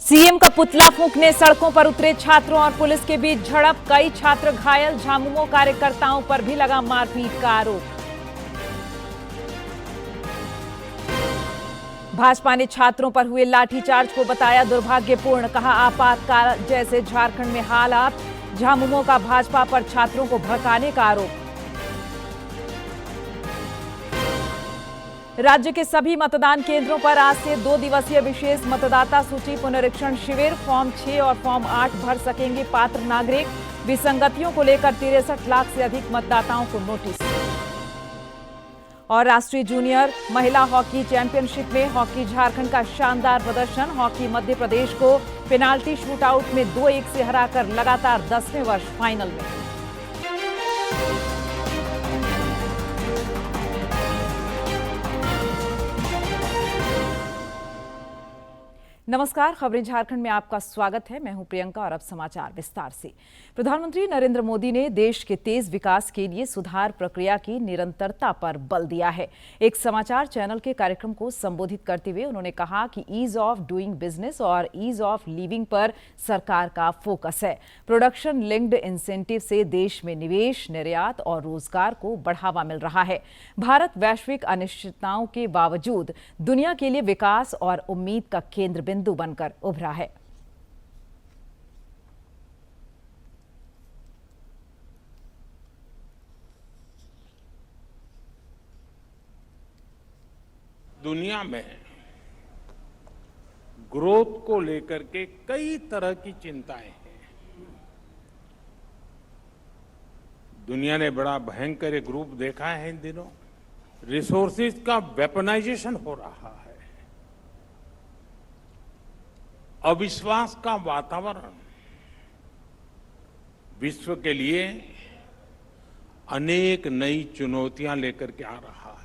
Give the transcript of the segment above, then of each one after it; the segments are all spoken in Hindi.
सीएम का पुतला फूंकने सड़कों पर उतरे छात्रों और पुलिस के बीच झड़प, कई छात्र घायल, झामुमो कार्यकर्ताओं पर भी लगा मारपीट का आरोप। भाजपा ने छात्रों पर हुए लाठीचार्ज को बताया दुर्भाग्यपूर्ण, कहा आपातकाल जैसे झारखंड में हालात, झामुमो का भाजपा पर छात्रों को भड़काने का आरोप। राज्य के सभी मतदान केंद्रों पर आज से 2 दिवसीय विशेष मतदाता सूची पुनरीक्षण शिविर, फॉर्म 6 और फॉर्म 8 भर सकेंगे पात्र नागरिक। विसंगतियों को लेकर 63 लाख से अधिक मतदाताओं को नोटिस। और राष्ट्रीय जूनियर महिला हॉकी चैंपियनशिप में हॉकी झारखंड का शानदार प्रदर्शन, हॉकी मध्य प्रदेश को पेनाल्टी शूटआउट में 2-1 से हराकर लगातार 10वें वर्ष फाइनल में। नमस्कार, खबरें झारखंड में आपका स्वागत है। मैं हूं प्रियंका और अब समाचार विस्तार से। प्रधानमंत्री नरेंद्र मोदी ने देश के तेज विकास के लिए सुधार प्रक्रिया की निरंतरता पर बल दिया है। एक समाचार चैनल के कार्यक्रम को संबोधित करते हुए उन्होंने कहा कि ईज ऑफ डूइंग बिजनेस और ईज ऑफ लिविंग पर सरकार का फोकस है। प्रोडक्शन लिंक्ड इंसेंटिव से देश में निवेश, निर्यात और रोजगार को बढ़ावा मिल रहा है। भारत वैश्विक अनिश्चितताओं के बावजूद दुनिया के लिए विकास और उम्मीद का केंद्र बिंदु बनकर उभरा है। दुनिया में ग्रोथ को लेकर के कई तरह की चिंताएं हैं। दुनिया ने बड़ा भयंकर एक रूप देखा है इन दिनों। रिसोर्सेज का वेपनाइजेशन हो रहा है। अविश्वास का वातावरण विश्व के लिए अनेक नई चुनौतियां लेकर के आ रहा है।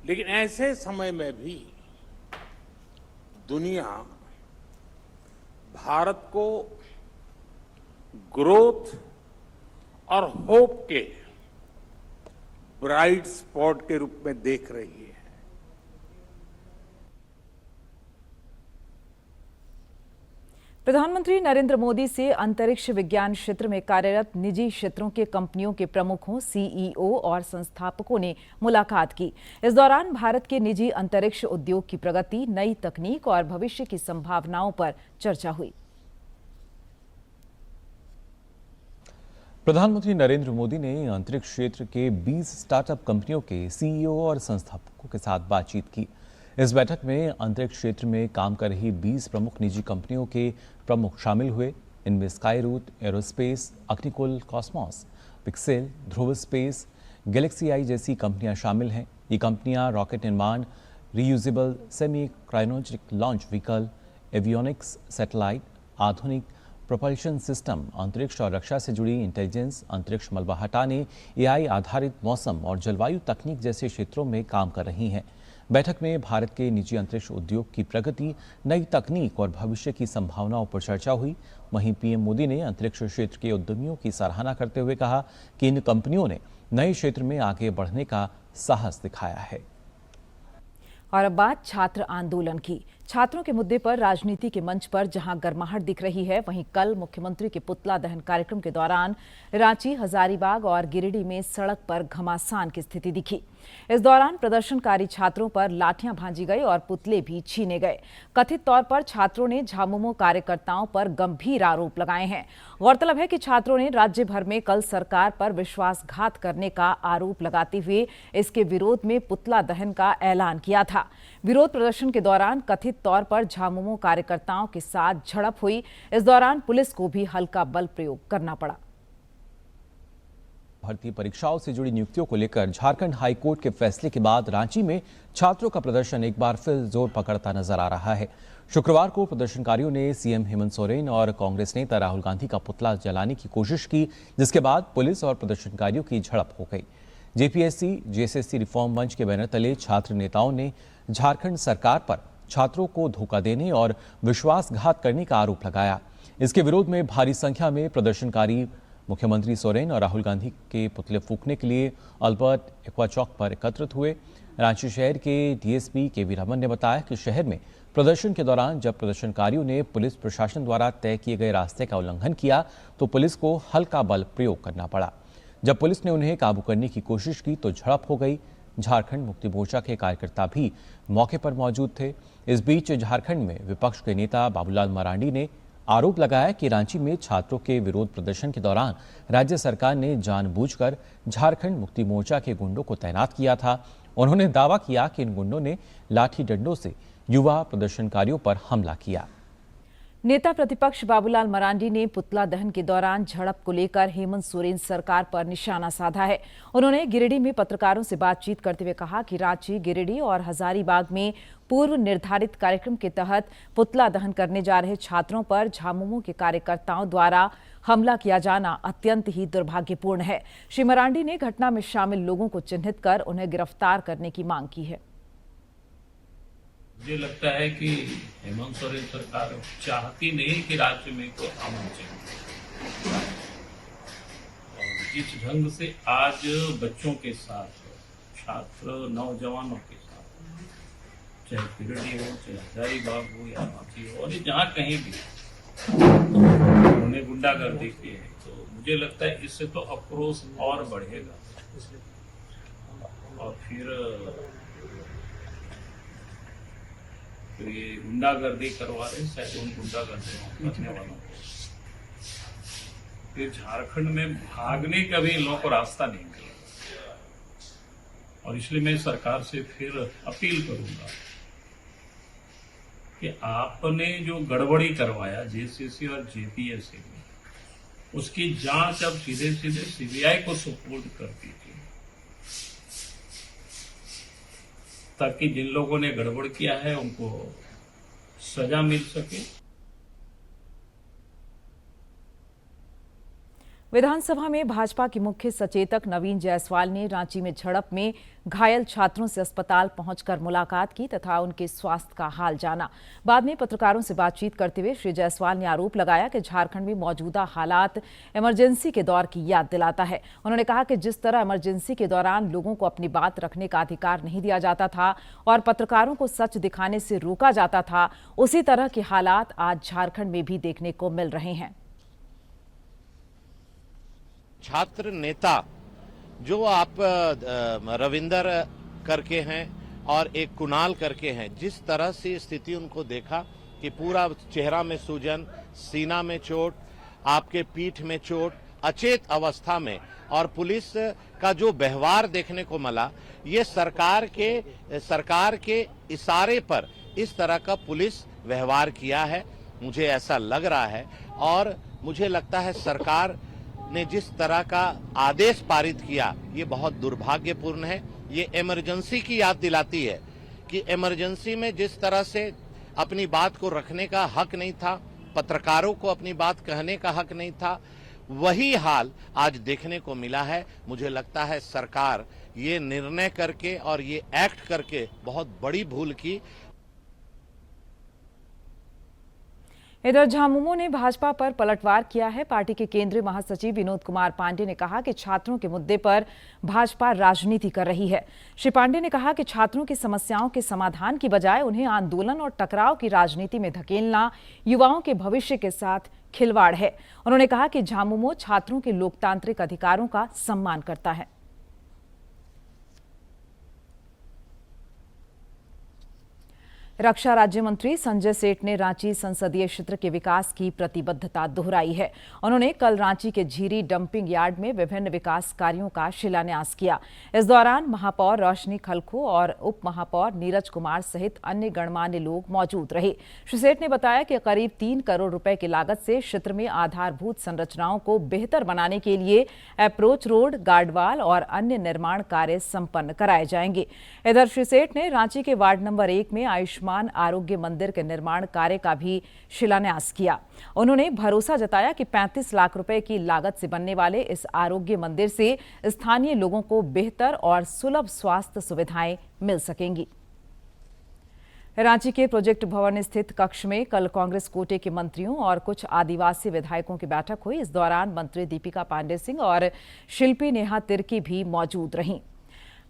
लेकिन ऐसे समय में भी दुनिया भारत को ग्रोथ और होप के ब्राइट स्पॉट के रूप में देख रही है। प्रधानमंत्री नरेंद्र मोदी से अंतरिक्ष विज्ञान क्षेत्र में कार्यरत निजी क्षेत्रों के कंपनियों के प्रमुखों, सीईओ और संस्थापकों ने मुलाकात की। इस दौरान भारत के निजी अंतरिक्ष उद्योग की प्रगति, नई तकनीक और भविष्य की संभावनाओं पर चर्चा हुई। प्रधानमंत्री नरेंद्र मोदी ने अंतरिक्ष क्षेत्र के 20 स्टार्टअप कंपनियों के सीईओ और संस्थापकों के साथ बातचीत की। इस बैठक में अंतरिक्ष क्षेत्र में काम कर रही 20 प्रमुख निजी कंपनियों के प्रमुख शामिल हुए। इनमें Skyroot Aerospace, Agnikul Cosmos, Pixxel, Dhruva space, Galaxy Eye जैसी कंपनियां शामिल हैं। ये कंपनियां रॉकेट निर्माण, reusable semi cryogenic launch vehicle, avionics, satellite, आधुनिक प्रोपल्शन सिस्टम, अंतरिक्ष और रक्षा से जुड़ी इंटेलिजेंस, अंतरिक्ष मलबा हटाने, एआई आधारित मौसम और जलवायु तकनीक जैसे क्षेत्रों में काम कर रही हैं। बैठक में भारत के निजी अंतरिक्ष उद्योग की प्रगति, नई तकनीक और भविष्य की संभावनाओं पर चर्चा हुई। वहीं पीएम मोदी ने अंतरिक्ष क्षेत्र के उद्यमियों की सराहना करते हुए कहा कि इन कंपनियों ने नए क्षेत्र में आगे बढ़ने का साहस दिखाया है। और अब बात छात्र आंदोलन की। छात्रों के मुद्दे पर राजनीति के मंच पर जहां गर्माहट दिख रही है, वहीं कल मुख्यमंत्री के पुतला दहन कार्यक्रम के दौरान रांची, हजारीबाग और गिरिडीह में सड़क पर घमासान की स्थिति दिखी। इस दौरान प्रदर्शनकारी छात्रों पर लाठियां भांजी गई और पुतले भी छीने गए। कथित तौर पर छात्रों ने झामुमो कार्यकर्ताओं पर गंभीर आरोप लगाए हैं। गौरतलब है कि छात्रों ने राज्य भर में कल सरकार पर विश्वासघात करने का आरोप लगाते हुए इसके विरोध में पुतला दहन का ऐलान किया था। विरोध प्रदर्शन के दौरान कथित तौर पर झामुमो कार्यकर्ताओं के साथ झड़प हुई। इस दौरान पुलिस को भी हल्का बल प्रयोग करना पड़ा। भर्ती परीक्षाओं से जुड़ी नियुक्तियों को लेकर झारखंड हाईकोर्ट के फैसले के बाद रांची में छात्रों का प्रदर्शन एक बार फिर जोर पकड़ता नजर आ रहा है। शुक्रवार को प्रदर्शनकारियों ने सीएम हेमंत सोरेन और कांग्रेस नेता राहुल गांधी का पुतला जलाने की कोशिश की, जिसके बाद पुलिस और प्रदर्शनकारियों की झड़प हो गई। जेपीएससी जेएसएससी रिफॉर्म मंच के बैनर तले छात्र नेताओं ने झारखंड सरकार पर छात्रों को धोखा देने और विश्वासघात करने का आरोप लगाया। इसके विरोध में भारी संख्या में प्रदर्शनकारी मुख्यमंत्री सोरेन और राहुल गांधी के पुतले फूंकने के लिए अल्बर्ट एक्वा चौक पर एकत्रित हुए। रांची शहर के डीएसपी केवी रमन ने बताया कि शहर में प्रदर्शन के दौरान जब प्रदर्शनकारियों ने पुलिस प्रशासन द्वारा तय किए गए रास्ते का उल्लंघन किया तो पुलिस को हल्का बल प्रयोग करना पड़ा। जब पुलिस ने उन्हें काबू करने की कोशिश की तो झड़प हो गई। झारखंड मुक्ति मोर्चा के कार्यकर्ता भी मौके पर मौजूद थे। इस बीच झारखंड में विपक्ष के नेता बाबूलाल मरांडी ने आरोप लगाया कि रांची में छात्रों के विरोध प्रदर्शन के दौरान राज्य सरकार ने जानबूझकर झारखंड मुक्ति मोर्चा के गुंडों को तैनात किया था। उन्होंने दावा किया कि इन गुंडों ने लाठी डंडों से युवा प्रदर्शनकारियों पर हमला किया। नेता प्रतिपक्ष बाबूलाल मरांडी ने पुतला दहन के दौरान झड़प को लेकर हेमंत सोरेन सरकार पर निशाना साधा है। उन्होंने गिरिडीह में पत्रकारों से बातचीत करते हुए कहा कि रांची, गिरिडीह और हजारीबाग में पूर्व निर्धारित कार्यक्रम के तहत पुतला दहन करने जा रहे छात्रों पर झामुमो के कार्यकर्ताओं द्वारा हमला किया जाना अत्यंत ही दुर्भाग्यपूर्ण है। श्री मरांडी ने घटना में शामिल लोगों को चिन्हित कर उन्हें गिरफ्तार करने की मांग की है। मुझे लगता है कि हेमंत सोरेन सरकार चाहती नहीं कि राज्य में कोई अमन चले। और जिस ढंग से आज बच्चों के साथ, छात्र नौजवानों के साथ, चाहे गिरिडीह हो, चाहे हजारीबाग हो या रांची हो, और जहाँ कहीं भी उन्होंने गुंडागर्दी की है, तो मुझे लगता है इससे तो आक्रोश और बढ़ेगा। और फिर तो ये गुंडागर्दी करवा रहे, शायद उन गुंडागर्दी करने वालों को फिर झारखंड में भागने का भी इन लोगों को रास्ता नहीं मिलेगा। और इसलिए मैं सरकार से फिर अपील करूंगा कि आपने जो गड़बड़ी करवाया जेसीसी और जेपीएससी में, उसकी जांच अब सीधे सीधे सीबीआई को सुपुर्द कर दीजिए, ताकि जिन लोगों ने गड़बड़ किया है उनको सजा मिल सके। विधानसभा में भाजपा के मुख्य सचेतक नवीन जायसवाल ने रांची में झड़प में घायल छात्रों से अस्पताल पहुंचकर मुलाकात की तथा उनके स्वास्थ्य का हाल जाना। बाद में पत्रकारों से बातचीत करते हुए श्री जायसवाल ने आरोप लगाया कि झारखंड में मौजूदा हालात इमरजेंसी के दौर की याद दिलाता है। उन्होंने कहा कि जिस तरह इमरजेंसी के दौरान लोगों को अपनी बात रखने का अधिकार नहीं दिया जाता था और पत्रकारों को सच दिखाने से रोका जाता था, उसी तरह के हालात आज झारखंड में भी देखने को मिल रहे हैं। छात्र नेता जो आप रविंदर करके हैं और एक कुणाल करके हैं, जिस तरह से स्थिति उनको देखा कि पूरा चेहरा में सूजन, सीना में चोट, आपके पीठ में चोट, अचेत अवस्था में, और पुलिस का जो व्यवहार देखने को मिला, ये सरकार के इशारे पर इस तरह का पुलिस व्यवहार किया है, मुझे ऐसा लग रहा है। और मुझे लगता है सरकार ने जिस तरह का आदेश पारित किया, ये बहुत दुर्भाग्यपूर्ण है। ये इमरजेंसी की याद दिलाती है कि इमरजेंसी में जिस तरह से अपनी बात को रखने का हक नहीं था, पत्रकारों को अपनी बात कहने का हक नहीं था, वही हाल आज देखने को मिला है। मुझे लगता है सरकार ये निर्णय करके और ये एक्ट करके बहुत बड़ी भूल की। इधर झामुमो ने भाजपा पर पलटवार किया है। पार्टी के केंद्रीय महासचिव विनोद कुमार पांडे ने कहा कि छात्रों के मुद्दे पर भाजपा राजनीति कर रही है। श्री पांडे ने कहा कि छात्रों की समस्याओं के समाधान की बजाय उन्हें आंदोलन और टकराव की राजनीति में धकेलना युवाओं के भविष्य के साथ खिलवाड़ है। उन्होंने कहा कि झामुमो छात्रों के लोकतांत्रिक अधिकारों का सम्मान करता है। रक्षा राज्य मंत्री संजय सेठ ने रांची संसदीय क्षेत्र के विकास की प्रतिबद्धता दोहराई है। उन्होंने कल रांची के झीरी डंपिंग यार्ड में विभिन्न विकास कार्यों का शिलान्यास किया। इस दौरान महापौर रोशनी खलखो और उप महापौर नीरज कुमार सहित अन्य गणमान्य लोग मौजूद रहे। श्री सेठ ने बताया कि करीब 3 करोड़ रुपए की लागत से क्षेत्र में आधारभूत संरचनाओं को बेहतर बनाने के लिए अप्रोच रोड, गार्डवाल और अन्य निर्माण कार्य संपन्न कराए जाएंगे। इधर श्री सेठ ने रांची के वार्ड नंबर 1 में आयुष्मान आरोग्य मंदिर के निर्माण कार्य का भी शिलान्यास किया। उन्होंने भरोसा जताया कि 35 लाख रुपए की लागत से बनने वाले इस आरोग्य मंदिर से स्थानीय लोगों को बेहतर और सुलभ स्वास्थ्य सुविधाएं मिल सकेंगी। रांची के प्रोजेक्ट भवन स्थित कक्ष में कल कांग्रेस कोटे के मंत्रियों और कुछ आदिवासी विधायकों की बैठक हुई। इस दौरान मंत्री दीपिका पांडे सिंह और शिल्पी नेहा तिर्की भी मौजूद रहीं।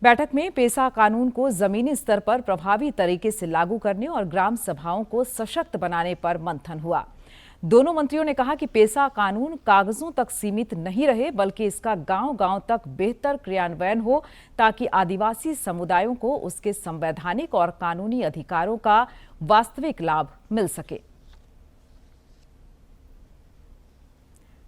बैठक में पेसा कानून को जमीनी स्तर पर प्रभावी तरीके से लागू करने और ग्राम सभाओं को सशक्त बनाने पर मंथन हुआ। दोनों मंत्रियों ने कहा कि पेसा कानून कागजों तक सीमित नहीं रहे, बल्कि इसका गांव-गांव तक बेहतर क्रियान्वयन हो, ताकि आदिवासी समुदायों को उसके संवैधानिक और कानूनी अधिकारों का वास्तविक लाभ मिल सके।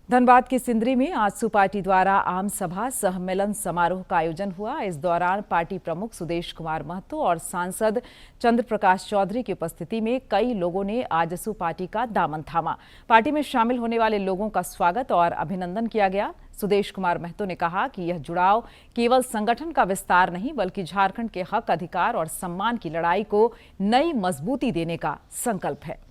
धनबाद के सिंदरी में आजसू पार्टी द्वारा आम सभा सह मिलन समारोह का आयोजन हुआ। इस दौरान पार्टी प्रमुख सुदेश कुमार महतो और सांसद चंद्र प्रकाश चौधरी की उपस्थिति में कई लोगों ने आजसू पार्टी का दामन थामा। पार्टी में शामिल होने वाले लोगों का स्वागत और अभिनंदन किया गया। सुदेश कुमार महतो ने कहा कि यह जुड़ाव केवल संगठन का विस्तार नहीं, बल्कि झारखंड के हक, अधिकार और सम्मान की लड़ाई को नई मजबूती देने का संकल्प है।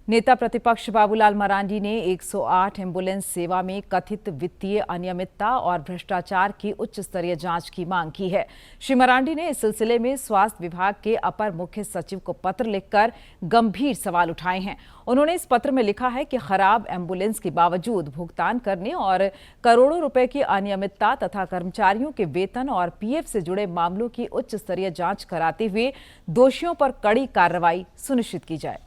नेता प्रतिपक्ष बाबूलाल मरांडी ने 108 एम्बुलेंस सेवा में कथित वित्तीय अनियमितता और भ्रष्टाचार की उच्च स्तरीय जांच की मांग की है। श्री मरांडी ने इस सिलसिले में स्वास्थ्य विभाग के अपर मुख्य सचिव को पत्र लिखकर गंभीर सवाल उठाए हैं। उन्होंने इस पत्र में लिखा है कि खराब एम्बुलेंस के बावजूद भुगतान करने और करोड़ों रुपए की अनियमितता तथा कर्मचारियों के वेतन और पीएफ से जुड़े मामलों की उच्च स्तरीय जांच कराते हुए दोषियों पर कड़ी कार्रवाई सुनिश्चित की जाए।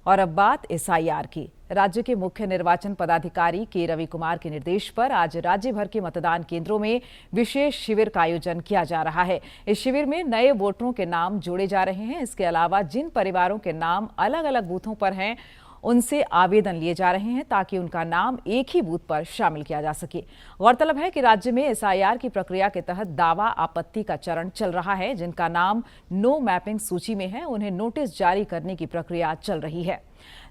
और अब बात एसआईआर की। राज्य के मुख्य निर्वाचन पदाधिकारी के रवि कुमार के निर्देश पर आज राज्य भर के मतदान केंद्रों में विशेष शिविर का आयोजन किया जा रहा है। इस शिविर में नए वोटरों के नाम जोड़े जा रहे हैं। इसके अलावा जिन परिवारों के नाम अलग अलग बूथों पर हैं, उनसे आवेदन लिए जा रहे हैं, ताकि उनका नाम एक ही बूथ पर शामिल किया जा सके। गौरतलब है कि राज्य में एसआईआर की प्रक्रिया के तहत दावा आपत्ति का चरण चल रहा है। जिनका नाम नो मैपिंग सूची में है, उन्हें नोटिस जारी करने की प्रक्रिया चल रही है,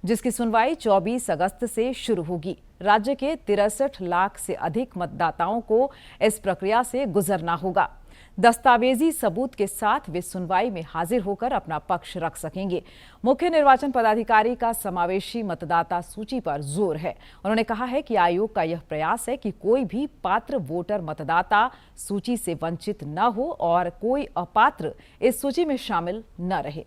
जिसकी सुनवाई 24 अगस्त से शुरू होगी। राज्य के 63 लाख से अधिक मतदाताओं को इस प्रक्रिया से गुजरना होगा। दस्तावेजी सबूत के साथ वे सुनवाई में हाजिर होकर अपना पक्ष रख सकेंगे। मुख्य निर्वाचन पदाधिकारी का समावेशी मतदाता सूची पर जोर है। उन्होंने कहा है कि आयोग का यह प्रयास है कि कोई भी पात्र वोटर मतदाता सूची से वंचित न हो और कोई अपात्र इस सूची में शामिल न रहे।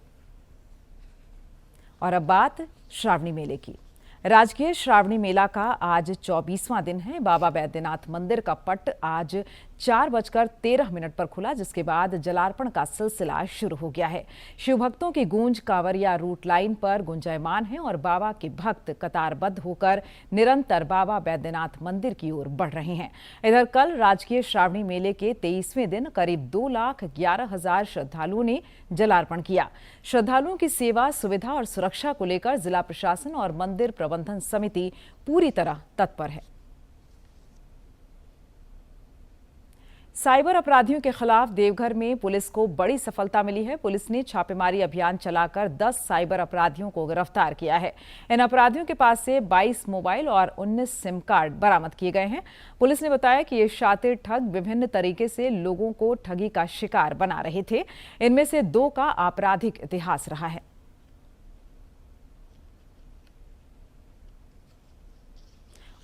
और अब बात श्रावणी मेले की। राजकीय श्रावणी मेला का आज 24वां दिन है। बाबा बैद्यनाथ मंदिर का पट आज 4:13 पर खुला, जिसके बाद जलार्पण का सिलसिला शुरू हो गया है। शिव भक्तों की गूंज कांवरिया रूट लाइन पर गुंजायमान है और बाबा के भक्त कतारबद्ध होकर निरंतर बाबा बैद्यनाथ मंदिर की ओर बढ़ रहे हैं। इधर कल राजकीय श्रावणी मेले के 23वें दिन करीब 2,11,000 श्रद्धालुओं ने जलार्पण किया। श्रद्धालुओं की सेवा, सुविधा और सुरक्षा को लेकर जिला प्रशासन और मंदिर प्रबंधन समिति पूरी तरह तत्पर है। साइबर अपराधियों के खिलाफ देवघर में पुलिस को बड़ी सफलता मिली है। पुलिस ने छापेमारी अभियान चलाकर 10 साइबर अपराधियों को गिरफ्तार किया है। इन अपराधियों के पास से 22 मोबाइल और 19 सिम कार्ड बरामद किए गए हैं। पुलिस ने बताया कि ये शातिर ठग विभिन्न तरीके से लोगों को ठगी का शिकार बना रहे थे। इनमें से 2 का आपराधिक इतिहास रहा है।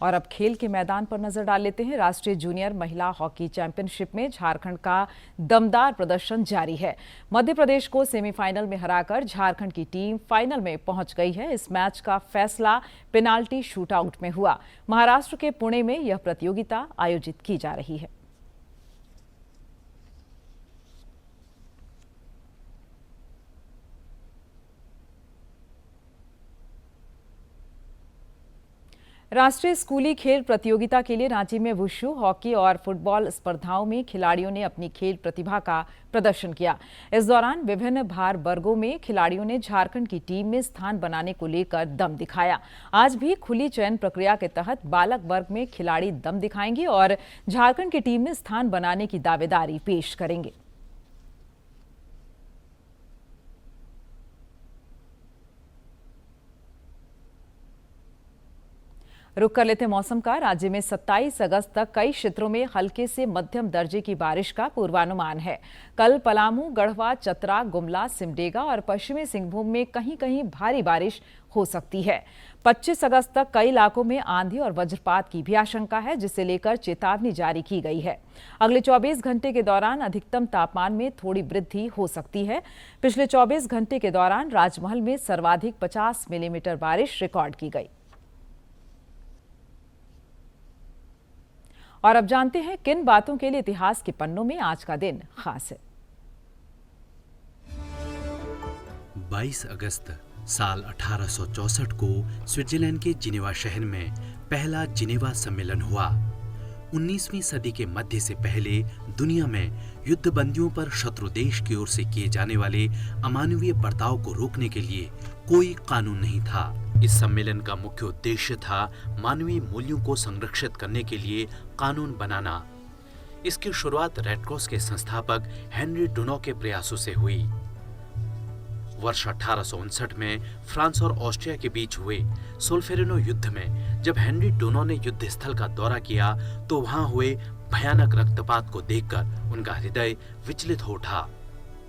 और अब खेल के मैदान पर नजर डाल लेते हैं। राष्ट्रीय जूनियर महिला हॉकी चैंपियनशिप में झारखंड का दमदार प्रदर्शन जारी है। मध्य प्रदेश को सेमीफाइनल में हराकर झारखंड की टीम फाइनल में पहुंच गई है। इस मैच का फैसला पेनाल्टी शूटआउट में हुआ। महाराष्ट्र के पुणे में यह प्रतियोगिता आयोजित की जा रही है। राष्ट्रीय स्कूली खेल प्रतियोगिता के लिए रांची में वुशु, हॉकी और फुटबॉल स्पर्धाओं में खिलाड़ियों ने अपनी खेल प्रतिभा का प्रदर्शन किया। इस दौरान विभिन्न भार वर्गों में खिलाड़ियों ने झारखंड की टीम में स्थान बनाने को लेकर दम दिखाया। आज भी खुली चयन प्रक्रिया के तहत बालक वर्ग में खिलाड़ी दम दिखाएंगे और झारखंड की टीम में स्थान बनाने की दावेदारी पेश करेंगे। रुक कर लेते मौसम का। राज्य में 27 अगस्त तक कई क्षेत्रों में हल्के से मध्यम दर्जे की बारिश का पूर्वानुमान है। कल पलामू, गढ़वा, चतरा, गुमला, सिमडेगा और पश्चिमी सिंहभूम में कहीं कहीं भारी बारिश हो सकती है। 25 अगस्त तक कई इलाकों में आंधी और वज्रपात की भी आशंका है, जिसे लेकर चेतावनी जारी की गई है। अगले 24 घंटे के दौरान अधिकतम तापमान में थोड़ी वृद्धि हो सकती है। पिछले 24 घंटे के दौरान राजमहल में सर्वाधिक 50 मिलीमीटर बारिश रिकॉर्ड की गई। और अब जानते हैं किन बातों के लिए इतिहास के पन्नों में आज का दिन खास है। 22 अगस्त साल 1864 को स्विट्जरलैंड के जिनेवा शहर में पहला जिनेवा सम्मेलन हुआ। 19वीं सदी के मध्य से पहले दुनिया में युद्धबंदियों पर शत्रु देश की ओर से किए जाने वाले अमानवीय बर्ताव को रोकने के लिए कोई कानून नहीं था। इस सम्मेलन का मुख्य उद्देश्य था मानवीय मूल्यों को संरक्षित करने के लिए कानून बनाना। इसकी शुरुआत रेड क्रॉस के संस्थापक हेनरी डुनो के प्रयासों से हुई। वर्ष 1859 में फ्रांस और ऑस्ट्रिया के बीच हुए सोल्फेरिनो युद्ध में जब हेनरी डुनो ने युद्ध स्थल का दौरा किया तो वहां हुए भयानक रक्तपात को देखकर उनका हृदय विचलित हो उठा,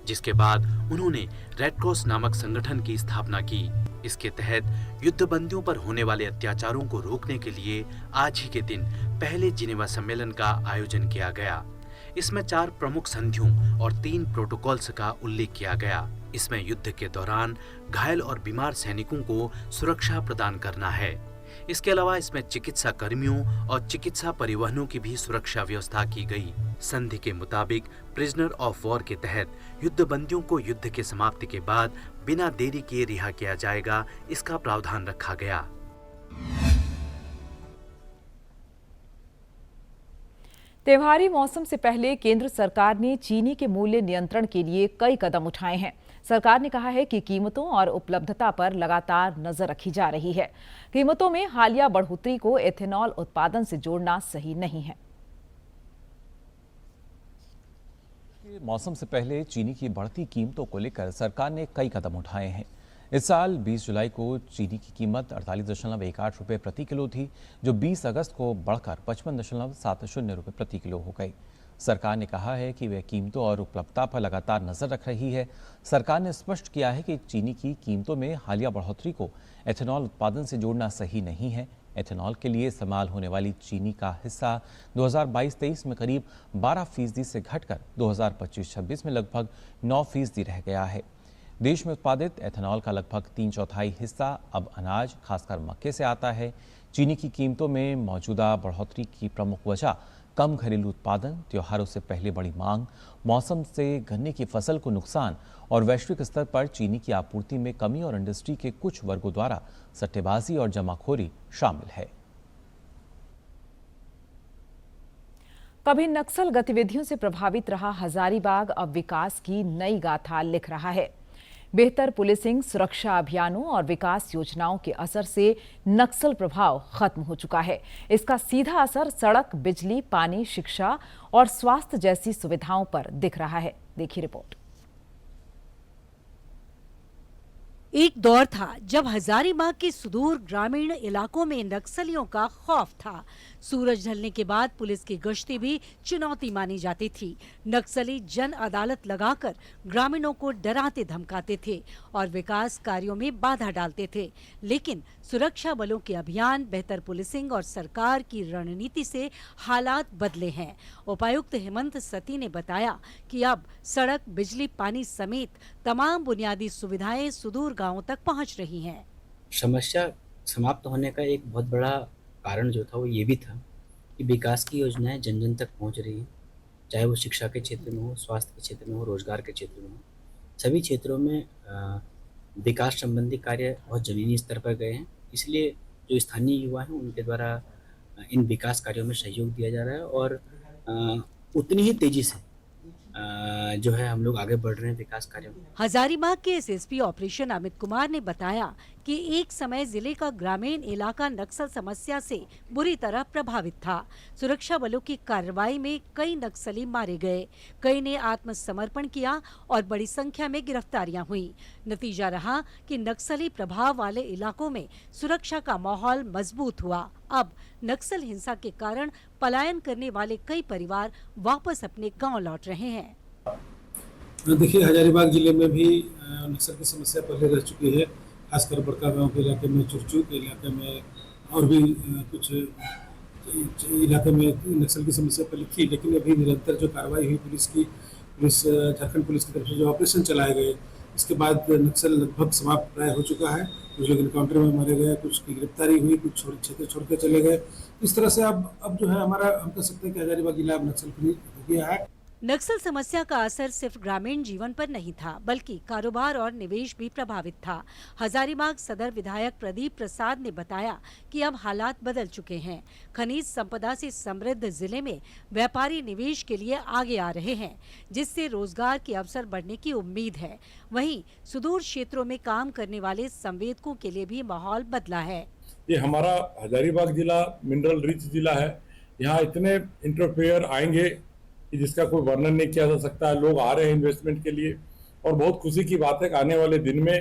जिसके बाद उन्होंने रेड क्रॉस नामक संगठन की स्थापना की। इसके तहत युद्धबंदियों पर होने वाले अत्याचारों को रोकने के लिए आज ही के दिन पहले जिनेवा सम्मेलन का आयोजन किया गया। इसमें 4 प्रमुख संधियों और 3 प्रोटोकॉल्स का उल्लेख किया गया। इसमें युद्ध के दौरान घायल और बीमार सैनिकों को सुरक्षा प्रदान करना है। इसके अलावा इसमें चिकित्सा कर्मियों और चिकित्सा परिवहनों की भी सुरक्षा व्यवस्था की गई। संधि के मुताबिक प्रिजनर ऑफ वॉर के तहत युद्धबंदियों को युद्ध के समाप्ति के बाद बिना देरी किए रिहा किया जाएगा, इसका प्रावधान रखा गया। त्योहारी मौसम से पहले केंद्र सरकार ने चीनी के मूल्य नियंत्रण के लिए कई कदम उठाए हैं। सरकार ने कहा है कि कीमतों और उपलब्धता पर लगातार नजर रखी जा रही है। कीमतों में हालिया बढ़ोतरी को एथेनॉल उत्पादन से जोड़ना सही नहीं है। मौसम से पहले चीनी की बढ़ती कीमतों को लेकर सरकार ने कई कदम उठाए हैं। इस साल 20 जुलाई को चीनी की कीमत 48.18 रुपये प्रति किलो थी, जो 20 अगस्त को बढ़कर 55.70 रुपये प्रति किलो हो गई। सरकार ने कहा है कि वह कीमतों और उपलब्धता पर लगातार नजर रख रही है। सरकार ने स्पष्ट किया है कि चीनी की कीमतों में हालिया बढ़ोतरी को एथेनॉल उत्पादन से जोड़ना सही नहीं है। एथेनॉल के लिए इस्तेमाल होने वाली चीनी का हिस्सा 2022-23 में करीब 12% से घटकर 2025-26 में लगभग 9% रह गया है। देश में उत्पादित एथेनॉल का लगभग 3/4 हिस्सा अब अनाज, खासकर मक्के से आता है। चीनी की कीमतों में मौजूदा बढ़ोतरी की प्रमुख वजह कम घरेलू उत्पादन, त्योहारों से पहले बड़ी मांग, मौसम से गन्ने की फसल को नुकसान और वैश्विक स्तर पर चीनी की आपूर्ति में कमी और इंडस्ट्री के कुछ वर्गों द्वारा सट्टेबाजी और जमाखोरी शामिल है। कभी नक्सल गतिविधियों से प्रभावित रहा हजारीबाग अब विकास की नई गाथा लिख रहा है। बेहतर पुलिसिंग, सुरक्षा अभियानों और विकास योजनाओं के असर से नक्सल प्रभाव खत्म हो चुका है। इसका सीधा असर सड़क, बिजली, पानी, शिक्षा और स्वास्थ्य जैसी सुविधाओं पर दिख रहा है। देखिए रिपोर्ट। एक दौर था जब हजारीबाग के सुदूर ग्रामीण इलाकों में नक्सलियों का खौफ था। सूरज ढलने के बाद पुलिस की गश्ती भी चुनौती मानी जाती थी। नक्सली जन अदालत लगाकर ग्रामीणों को डराते धमकाते थे और विकास कार्यों में बाधा डालते थे। लेकिन सुरक्षा बलों के अभियान, बेहतर पुलिसिंग और सरकार की रणनीति से हालात बदले हैं। उपायुक्त हेमंत सती ने बताया कि अब सड़क, बिजली, पानी समेत तमाम बुनियादी सुविधाएं सुदूर गांवों तक पहुंच रही हैं। समस्या समाप्त होने का एक बहुत बड़ा कारण जो था वो ये भी था कि विकास की योजनाएं जन जन तक पहुंच रही हैं, चाहे वो शिक्षा के क्षेत्र में हो, स्वास्थ्य के क्षेत्र में हो, रोजगार के क्षेत्र में हो। सभी क्षेत्रों में विकास संबंधी कार्य बहुत जमीनी स्तर पर गए हैं। इसलिए जो स्थानीय युवा हैं उनके द्वारा इन विकास कार्यों में सहयोग दिया जा रहा है और उतनी ही तेजी से जो है हम लोग आगे बढ़ रहे हैं विकास कार्यों में। हजारीबाग के एसएसपी ऑपरेशन अमित कुमार ने बताया कि एक समय जिले का ग्रामीण इलाका नक्सल समस्या से बुरी तरह प्रभावित था। सुरक्षा बलों की कार्रवाई में कई नक्सली मारे गए, कई ने आत्मसमर्पण किया और बड़ी संख्या में गिरफ्तारियां हुई। नतीजा रहा कि नक्सली प्रभाव वाले इलाकों में सुरक्षा का माहौल मजबूत हुआ। अब नक्सल हिंसा के कारण पलायन करने वाले कई परिवार वापस अपने गांव लौट रहे हैं। देखिए, हजारीबाग जिले में भी नक्सल की समस्या पहले रह चुकी है, खासकर बड़का गांव के इलाके में, चुरचू के इलाके में और भी कुछ इलाके में नक्सल की समस्या पहले थी। लेकिन अभी निरंतर जो कार्रवाई हुई पुलिस की, झारखंड पुलिस की तरफ से जो ऑपरेशन चलाए गए इसके बाद नक्सल लगभग समाप्त प्राय हो चुका है। कुछ लोग इनकाउंटर में मारे गए, कुछ की गिरफ्तारी हुई, कुछ क्षेत्र छोड़ के चले गए। इस तरह से अब जो है हमारा, हम कह सकते हैं कि हजारीबाग जिला अब नक्सल फ्री हो गया है। नक्सल समस्या का असर सिर्फ ग्रामीण जीवन पर नहीं था, बल्कि कारोबार और निवेश भी प्रभावित था। हजारीबाग सदर विधायक प्रदीप प्रसाद ने बताया कि अब हालात बदल चुके हैं। खनिज संपदा से समृद्ध जिले में व्यापारी निवेश के लिए आगे आ रहे हैं, जिससे रोजगार के अवसर बढ़ने की उम्मीद है। वहीं सुदूर क्षेत्रों में काम करने वाले संवेदकों के लिए भी माहौल बदला है। ये हमारा हजारीबाग जिला मिनरल रिच जिला है। यहाँ इतने इंटरप्रेन्योर आएंगे जिसका कोई वर्णन नहीं किया जा सकता है। लोग आ रहे हैं इन्वेस्टमेंट के लिए, और बहुत खुशी की बात है कि आने वाले दिन में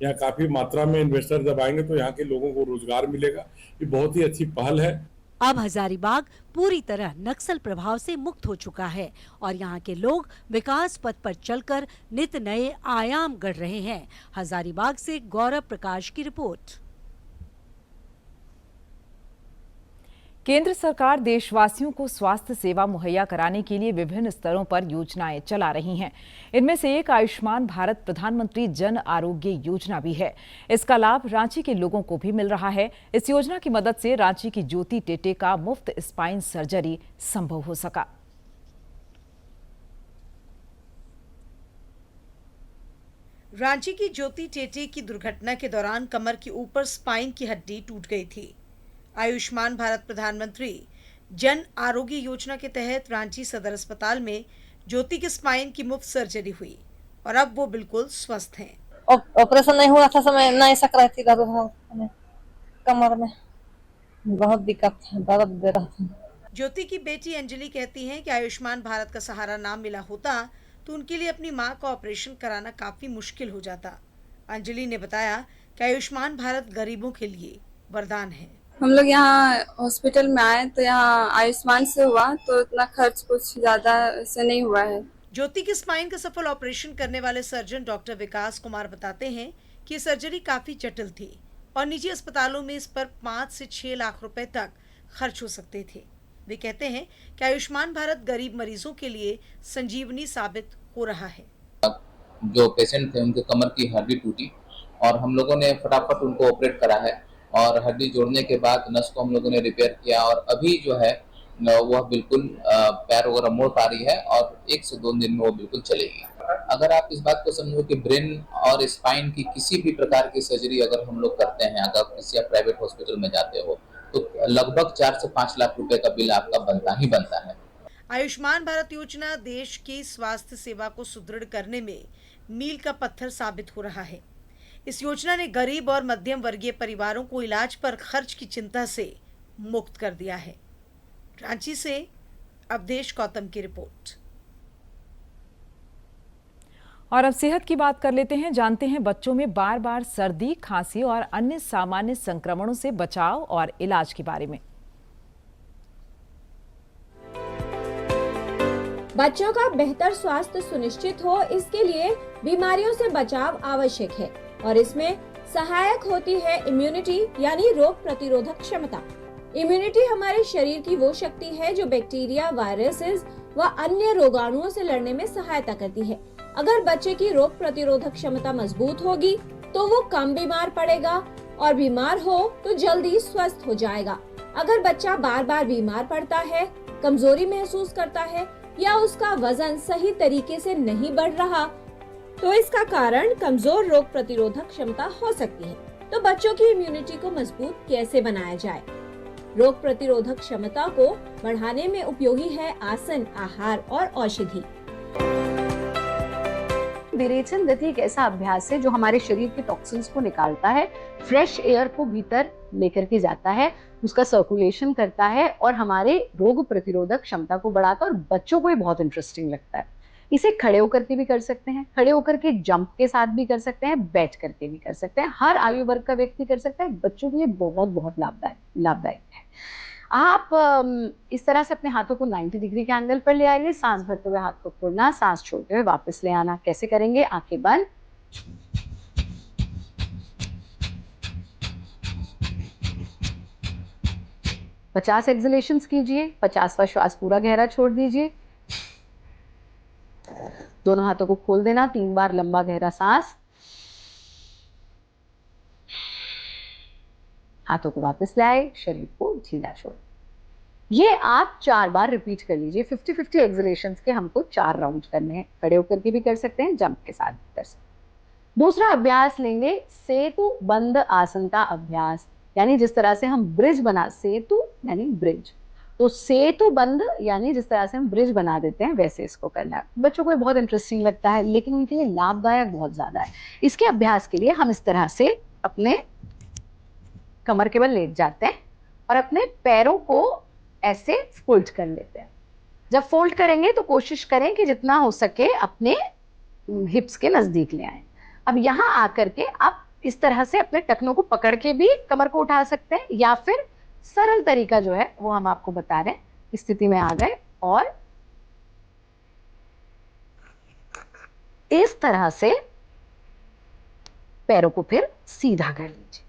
यहाँ काफी मात्रा में इन्वेस्टर जब आएंगे तो यहाँ के लोगों को रोजगार मिलेगा। ये बहुत ही अच्छी पहल है। अब हजारीबाग पूरी तरह नक्सल प्रभाव से मुक्त हो चुका है और यहाँ के लोग विकास पथ पर चलकर नित नए आयाम गढ़ रहे हैं। हजारीबाग से गौरव प्रकाश की रिपोर्ट। केंद्र सरकार देशवासियों को स्वास्थ्य सेवा मुहैया कराने के लिए विभिन्न स्तरों पर योजनाएं चला रही हैं। इनमें से एक आयुष्मान भारत प्रधानमंत्री जन आरोग्य योजना भी है। इसका लाभ रांची के लोगों को भी मिल रहा है। इस योजना की मदद से रांची की ज्योति टेटे का मुफ्त स्पाइन सर्जरी संभव हो सका। रांची की ज्योति टेटे की दुर्घटना के दौरान कमर के ऊपर स्पाइन की हड्डी टूट गई थी। आयुष्मान भारत प्रधानमंत्री जन आरोग्य योजना के तहत रांची सदर अस्पताल में ज्योति के स्पाइन की मुफ्त सर्जरी हुई और अब वो बिल्कुल स्वस्थ हैं। ऑपरेशन नहीं हुआ था समय नहीं सक रही थी, कमर में बहुत दिक्कत था, दर्द दे रहा था। ज्योति की बेटी अंजलि कहती हैं कि आयुष्मान भारत का सहारा ना मिला होता तो उनके लिए अपनी मां का ऑपरेशन कराना काफी मुश्किल हो जाता। अंजलि ने बताया कि आयुष्मान भारत गरीबों के लिए वरदान है। हम लोग यहाँ हॉस्पिटल में आए तो यहाँ आयुष्मान से हुआ तो इतना खर्च कुछ ज्यादा से नहीं हुआ है। ज्योति के स्पाइन का सफल ऑपरेशन करने वाले सर्जन डॉक्टर विकास कुमार बताते हैं कि ये सर्जरी काफी जटिल थी और निजी अस्पतालों में इस पर 5 से 6 लाख रुपए तक खर्च हो सकते थे। वे कहते हैं कि आयुष्मान भारत गरीब मरीजों के लिए संजीवनी साबित हो रहा है। जो पेशेंट थे उनके कमर की हड्डी टूटी और हम लोगों ने फटाफट उनको ऑपरेट करा है और हड्डी जोड़ने के बाद नस को हम लोगों ने रिपेयर किया और अभी जो है वह बिल्कुल पैर वगैरह मोड़ पा रही है और 1 से 2 दिन में वो बिल्कुल चलेगी। अगर आप इस बात को समझो कि ब्रेन और स्पाइन की किसी भी प्रकार की सर्जरी अगर हम लोग करते हैं, अगर किसी प्राइवेट हॉस्पिटल में जाते हो तो लगभग 4 से 5 लाख रुपए का बिल आपका बनता ही बनता है। आयुष्मान भारत योजना देश की स्वास्थ्य सेवा को सुदृढ़ करने में मील का पत्थर साबित हो रहा है। इस योजना ने गरीब और मध्यम वर्गीय परिवारों को इलाज पर खर्च की चिंता से मुक्त कर दिया है। रांची से अवधेश गौतम की रिपोर्ट। और अब सेहत की बात कर लेते हैं। जानते हैं बच्चों में बार बार सर्दी, खांसी और अन्य सामान्य संक्रमणों से बचाव और इलाज के बारे में। बच्चों का बेहतर स्वास्थ्य सुनिश्चित हो, इसके लिए बीमारियों से बचाव आवश्यक है और इसमें सहायक होती है इम्यूनिटी यानी रोग प्रतिरोधक क्षमता। इम्यूनिटी हमारे शरीर की वो शक्ति है जो बैक्टीरिया, वायरसेस व अन्य रोगाणुओं से लड़ने में सहायता करती है। अगर बच्चे की रोग प्रतिरोधक क्षमता मजबूत होगी तो वो कम बीमार पड़ेगा और बीमार हो तो जल्दी स्वस्थ हो जाएगा। अगर बच्चा बार बार बीमार पड़ता है, कमजोरी महसूस करता है या उसका वजन सही तरीके से नहीं बढ़ रहा तो इसका कारण कमजोर रोग प्रतिरोधक क्षमता हो सकती है। तो बच्चों की इम्यूनिटी को मजबूत कैसे बनाया जाए? रोग प्रतिरोधक क्षमता को बढ़ाने में उपयोगी है आसन, आहार और औषधि। विरेचन गति एक ऐसा अभ्यास है जो हमारे शरीर के टॉक्सिन्स को निकालता है, फ्रेश एयर को भीतर लेकर के जाता है, उसका सर्कुलेशन करता है और हमारे रोग प्रतिरोधक क्षमता को बढ़ाता है। और बच्चों को ये बहुत इंटरेस्टिंग लगता है। इसे खड़े होकर के भी कर सकते हैं, खड़े होकर के जंप के साथ भी कर सकते हैं, बैठ करके भी कर सकते हैं। हर आयु वर्ग का व्यक्ति कर सकता है। बच्चों के लिए बहुत लाभदायक है। आप इस तरह से अपने हाथों को 90 डिग्री के एंगल पर ले आइए। सांस भरते हुए हाथ को खोलना, सांस छोड़ते हुए वापस ले आना। कैसे करेंगे? आंखें बंद, पचास एक्सहेलेशंस कीजिए। 50वां श्वास पूरा गहरा छोड़ दीजिए। दोनों हाथों को खोल देना, 3 बार लंबा गहरा सांस, हाथों को वापस लाए, शरीर को ढीला छोड़। ये आप 4 बार रिपीट कर लीजिए। 50-50 एक्सलेशंस के हमको 4 राउंड करने हैं। खड़े होकर के भी कर सकते हैं, जंप के साथ भी कर सकते हैं। दूसरा अभ्यास लेंगे सेतु बंद आसनता अभ्यास, यानी जिस तरह से हम ब्रिज बना, सेतु यानी ब्रिज, तो सेतु बंद यानी जिस तरह से हम ब्रिज बना देते हैं वैसे इसको करना है। बच्चों को ये बहुत इंटरेस्टिंग लगता है, लेकिन इनके लिए लाभदायक बहुत ज्यादा है। इसके अभ्यास के लिए हम इस तरह से अपने कमर के बल लेट जाते हैं और अपने पैरों को ऐसे फोल्ड कर लेते हैं। जब फोल्ड करेंगे तो कोशिश करें कि जितना हो सके अपने हिप्स के नजदीक ले आए। अब यहाँ आकर के आप इस तरह से अपने टखनों को पकड़ के भी कमर को उठा सकते हैं, या फिर सरल तरीका जो है वो हम आपको बता रहे हैं। इस स्थिति में आ गए और इस तरह से पैरों को फिर सीधा कर लीजिए।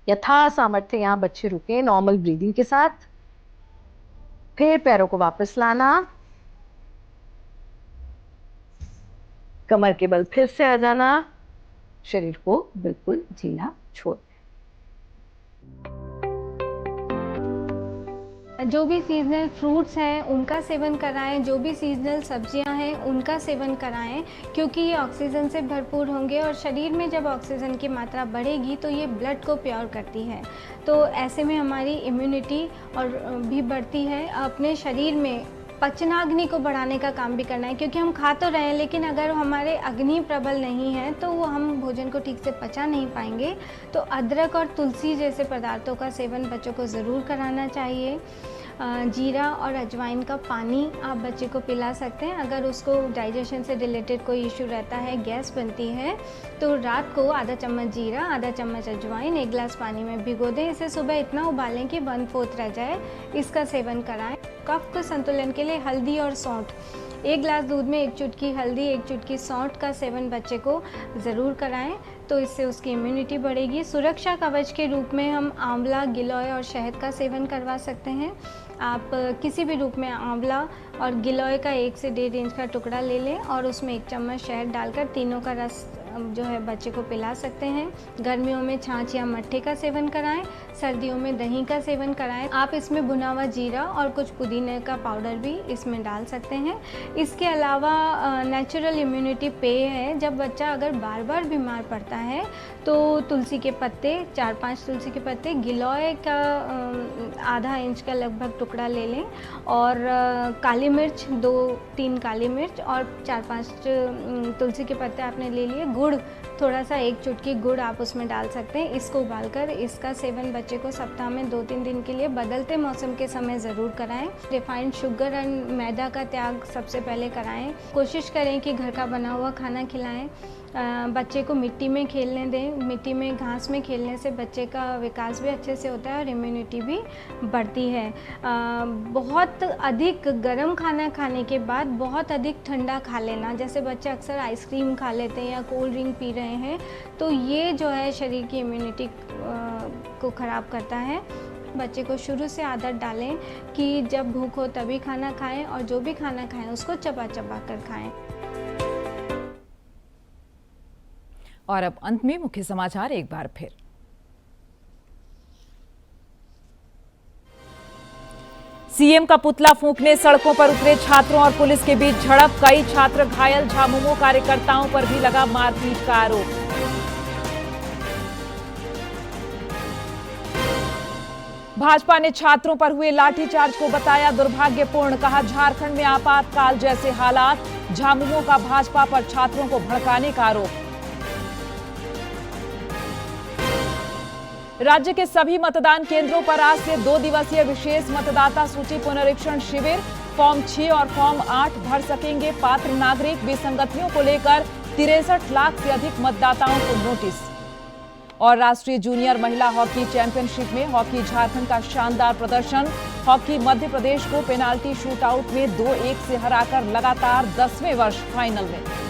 यथा सामर्थ्य यहाँ बच्चे रुके नॉर्मल ब्रीदिंग के साथ। फिर पैरों को वापस लाना, कमर के बल फिर से आ जाना, शरीर को बिल्कुल ढीला छोड़। जो भी सीजनल फ्रूट्स हैं उनका सेवन कराएं, जो भी सीजनल सब्जियां हैं उनका सेवन कराएं, क्योंकि ये ऑक्सीजन से भरपूर होंगे और शरीर में जब ऑक्सीजन की मात्रा बढ़ेगी तो ये ब्लड को प्योर करती है। तो ऐसे में हमारी इम्यूनिटी और भी बढ़ती है। अपने शरीर में पचनाग्नि को बढ़ाने का काम भी करना है, क्योंकि हम खा तो रहे हैं लेकिन अगर हमारे अग्नि प्रबल नहीं है तो वो हम भोजन को ठीक से पचा नहीं पाएंगे। तो अदरक और तुलसी जैसे पदार्थों का सेवन बच्चों को ज़रूर कराना चाहिए। जीरा और अजवाइन का पानी आप बच्चे को पिला सकते हैं। अगर उसको डाइजेशन से रिलेटेड कोई इशू रहता है, गैस बनती है, तो रात को आधा चम्मच जीरा, आधा चम्मच अजवाइन 1 गिलास पानी में भिगो दें। इसे सुबह इतना उबालें कि 1/4 रह जाए, इसका सेवन कराएं। कफ के संतुलन के लिए हल्दी और सौंठ, 1 गिलास दूध में 1 चुटकी हल्दी, 1 चुटकी सौंठ का सेवन बच्चे को ज़रूर कराएं, तो इससे उसकी इम्यूनिटी बढ़ेगी। सुरक्षा कवच के रूप में हम आंवला, गिलोय और शहद का सेवन करवा सकते हैं। आप किसी भी रूप में आंवला और गिलोय का 1 से 1.5 इंच का टुकड़ा ले लें और उसमें 1 चम्मच शहद डालकर तीनों का रस जो है बच्चे को पिला सकते हैं। गर्मियों में छाछ या मट्ठे का सेवन कराएं, सर्दियों में दही का सेवन कराएं। आप इसमें भुना हुआ जीरा और कुछ पुदीने का पाउडर भी इसमें डाल सकते हैं। इसके अलावा नेचुरल इम्यूनिटी पेय है। जब बच्चा अगर बार बार बीमार पड़ता है तो तुलसी के पत्ते, 4-5 तुलसी के पत्ते, गिलोय का आधा इंच का लगभग टुकड़ा ले लें और काली मिर्च, 2-3 काली मिर्च और 4-5 तुलसी के पत्ते आपने ले लिए। गुड़, थोड़ा सा 1 चुटकी गुड़ आप उसमें डाल सकते हैं। इसको उबालकर इसका सेवन बच्चे को सप्ताह में 2-3 दिन के लिए बदलते मौसम के समय ज़रूर कराएं। रिफाइंड शुगर एंड मैदा का त्याग सबसे पहले कराएं। कोशिश करें कि घर का बना हुआ खाना खिलाएं। बच्चे को मिट्टी में खेलने दें। मिट्टी में, घास में खेलने से बच्चे का विकास भी अच्छे से होता है और इम्यूनिटी भी बढ़ती है। बहुत अधिक गर्म खाना खाने के बाद बहुत अधिक ठंडा खा लेना, जैसे बच्चे अक्सर आइसक्रीम खा लेते हैं या कोल्ड ड्रिंक पी रहे हैं, तो ये जो है शरीर की इम्यूनिटी को ख़राब करता है। बच्चे को शुरू से आदत डालें कि जब भूख हो तभी खाना खाएं और जो भी खाना खाएं उसको चबा चबा कर खाएं। और अब अंत में मुख्य समाचार एक बार फिर। सीएम का पुतला फूंकने सड़कों पर उतरे छात्रों और पुलिस के बीच झड़प, कई छात्र घायल, झामुमो कार्यकर्ताओं पर भी लगा मारपीट का आरोप। भाजपा ने छात्रों पर हुए लाठीचार्ज को बताया दुर्भाग्यपूर्ण, कहा झारखंड में आपातकाल जैसे हालात, झामुमो का भाजपा पर छात्रों को भड़काने का आरोप। राज्य के सभी मतदान केंद्रों पर आज से 2 दिवसीय विशेष मतदाता सूची पुनरीक्षण शिविर, फॉर्म 6 और फॉर्म 8 भर सकेंगे पात्र नागरिक। विसंगतियों को लेकर 63 लाख से अधिक मतदाताओं को नोटिस। और राष्ट्रीय जूनियर महिला हॉकी चैंपियनशिप में हॉकी झारखंड का शानदार प्रदर्शन, हॉकी मध्य प्रदेश को पेनाल्टी शूटआउट में 2-1 से हराकर लगातार 10वें वर्ष फाइनल में।